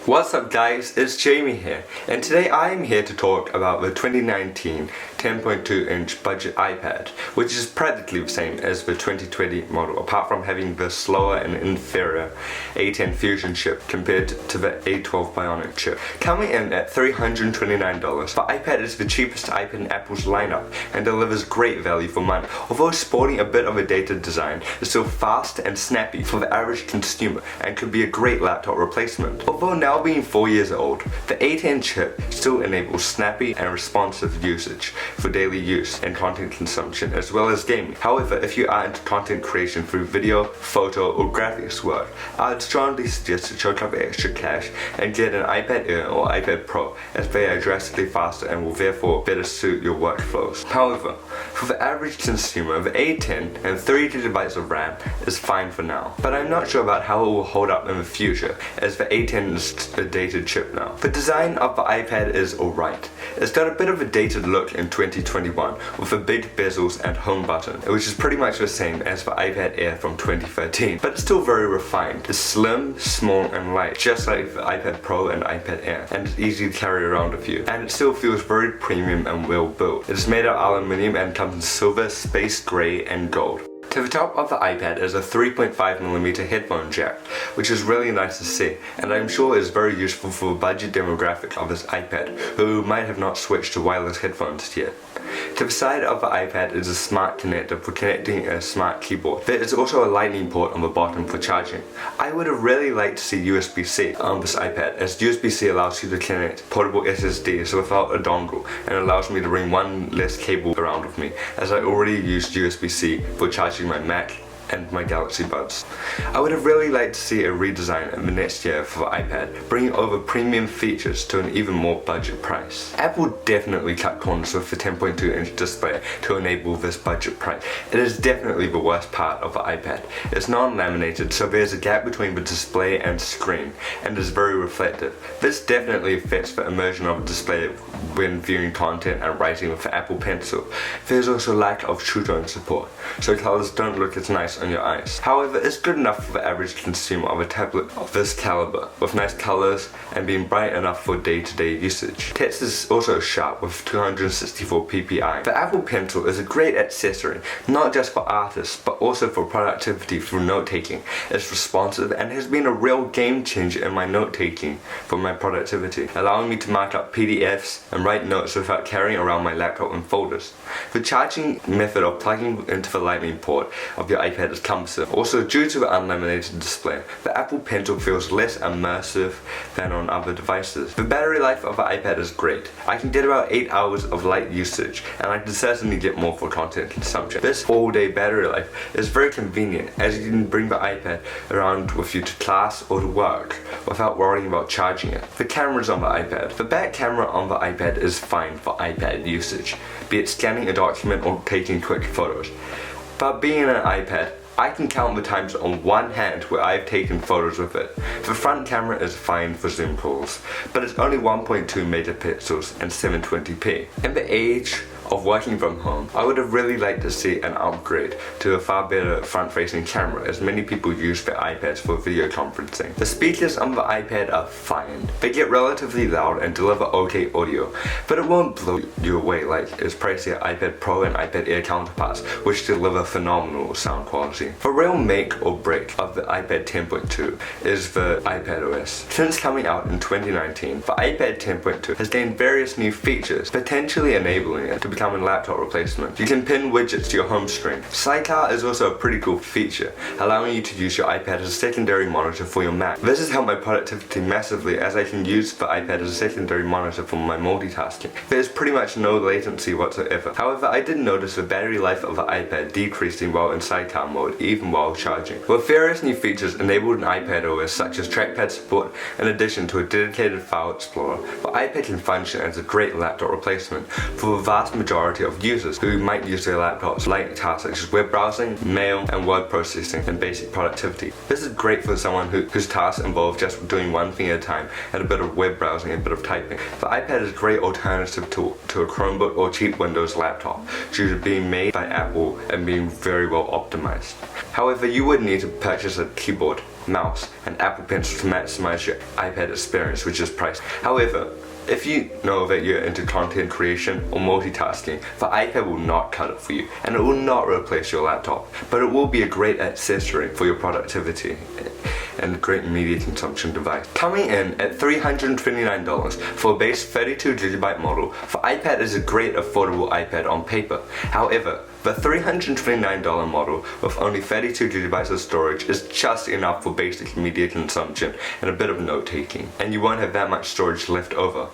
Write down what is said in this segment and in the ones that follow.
What's up guys, it's Jamie here, and today I am here to talk about the 2019 10.2 inch budget iPad, which is practically the same as the 2020 model, apart from having the slower and inferior A10 Fusion chip compared to the A12 Bionic chip. Coming in at $329, the iPad is the cheapest iPad in Apple's lineup and delivers great value for money. Although sporting a bit of a dated design, it's still fast and snappy for the average consumer and could be a great laptop replacement. Although now being 4 years old, the A10 chip still enables snappy and responsive usage for daily use and content consumption as well as gaming. However, if you are into content creation through video, photo or graphics work, I would strongly suggest to choke up extra cash and get an iPad Air or iPad Pro, as they are drastically faster and will therefore better suit your workflows. However, for the average consumer, the A10 and 3GB of RAM is fine for now, but I'm not sure about how it will hold up in the future, as the A10 is a dated chip now. The design of the iPad is alright. It's got a bit of a dated look in 2021 with the big bezels and home button, which is pretty much the same as the iPad Air from 2013, but it's still very refined. It's slim, small and light, just like the iPad Pro and iPad Air, and it's easy to carry around with you, and it still feels very premium and well built. It is made of aluminium and comes in silver, space grey and gold. To the top of the iPad is a 3.5mm headphone jack, which is really nice to see, and I'm sure is very useful for the budget demographic of this iPad, who might have not switched to wireless headphones yet. To the side of the iPad is a smart connector for connecting a smart keyboard. There is also a lightning port on the bottom for charging. I would have really liked to see USB-C on this iPad, as USB-C allows you to connect portable SSDs without a dongle and allows me to bring one less cable around with me, as I already used USB-C for charging my Mac and my Galaxy Buds. I would have really liked to see a redesign in the next year for the iPad, bringing over premium features to an even more budget price. Apple definitely cut corners with the 10.2 inch display to enable this budget price. It is definitely the worst part of the iPad. It's non-laminated, so there's a gap between the display and screen, and is very reflective. This definitely affects the immersion of the display when viewing content and writing with the Apple Pencil. There's also lack of True Tone support, so colors don't look as nice on your eyes. However, it's good enough for the average consumer of a tablet of this caliber, with nice colors and being bright enough for day-to-day usage. Text is also sharp with 264 ppi. The Apple Pencil is a great accessory, not just for artists, but also for productivity through note-taking. It's responsive and has been a real game changer in my note-taking for my productivity, allowing me to mark up PDFs and write notes without carrying around my laptop in folders. The charging method of plugging into the lightning port of your iPad is cumbersome. Also, due to the unlaminated display, the Apple Pencil feels less immersive than on other devices. The battery life of the iPad is great. I can get about 8 hours of light usage, and I can certainly get more for content consumption. This all-day battery life is very convenient, as you can bring the iPad around with you to class or to work without worrying about charging it. The cameras on the iPad. The back camera on the iPad is fine for iPad usage, be it scanning a document or taking quick photos. But being an iPad, I can count the times on one hand where I've taken photos with it. The front camera is fine for zoom calls, but it's only 1.2 megapixels and 720p. In the age of working from home, I would have really liked to see an upgrade to a far better front-facing camera, as many people use their iPads for video conferencing. The speakers on the iPad are fine. They get relatively loud and deliver okay audio, but it won't blow you away like its pricier iPad Pro and iPad Air counterparts, which deliver phenomenal sound quality. The real make or break of the iPad 10.2 is the iPadOS. Since coming out in 2019, the iPad 10.2 has gained various new features, potentially enabling it to become a laptop replacement. You can pin widgets to your home screen. Sidecar is also a pretty cool feature, allowing you to use your iPad as a secondary monitor for your Mac. This has helped my productivity massively, as I can use the iPad as a secondary monitor for my multitasking. There's pretty much no latency whatsoever. However, I did notice the battery life of the iPad decreasing while in sidecar mode, even while charging. With various new features enabled in iPadOS, such as trackpad support, in addition to a dedicated file explorer, the iPad can function as a great laptop replacement for the vast majority majority of users who might use their laptops light tasks such as web browsing, mail, and word processing, and basic productivity. This is great for someone whose tasks involve just doing one thing at a time and a bit of web browsing and a bit of typing. The iPad is a great alternative to a Chromebook or cheap Windows laptop due to being made by Apple and being very well optimized. However, you would need to purchase a keyboard, mouse, and Apple Pencil to maximize your iPad experience, which is priced. However, if you know that you're into content creation or multitasking, the iPad will not cut it for you, and it will not replace your laptop, but it will be a great accessory for your productivity and a great media consumption device. Coming in at $329 for a base 32GB model, the iPad is a great affordable iPad on paper. However, the $329 model with only 32GB of storage is just enough for basic media consumption and a bit of note taking, and you won't have that much storage left over.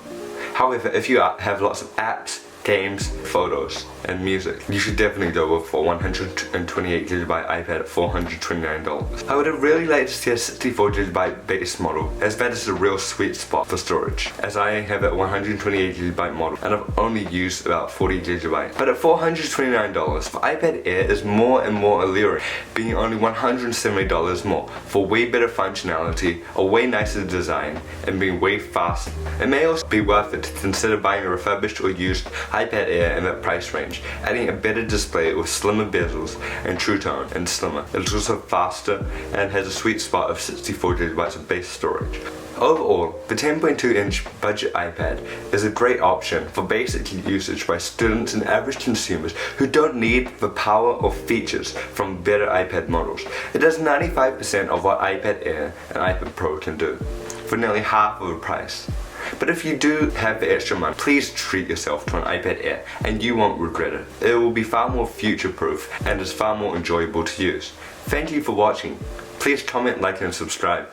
However, if you have lots of apps, games, photos, and music, you should definitely go with for 128GB iPad at $429. I would have really liked to see a 64GB base model, as that is a real sweet spot for storage, as I have a 128GB model and I've only used about 40GB. But at $429, the iPad Air is more and more alluring, being only $170 more for way better functionality, a way nicer design, and being way faster. It may also be worth it to consider buying a refurbished or used iPad Air in that price range, adding a better display with slimmer bezels and True Tone and slimmer. It's also faster and has a sweet spot of 64GB of base storage. Overall, the 10.2-inch budget iPad is a great option for basic usage by students and average consumers who don't need the power or features from better iPad models. It does 95% of what iPad Air and iPad Pro can do, for nearly half of the price. But if you do have the extra money, please treat yourself to an iPad Air and you won't regret it. It will be far more future-proof and is far more enjoyable to use. Thank you for watching. Please comment, like, and subscribe.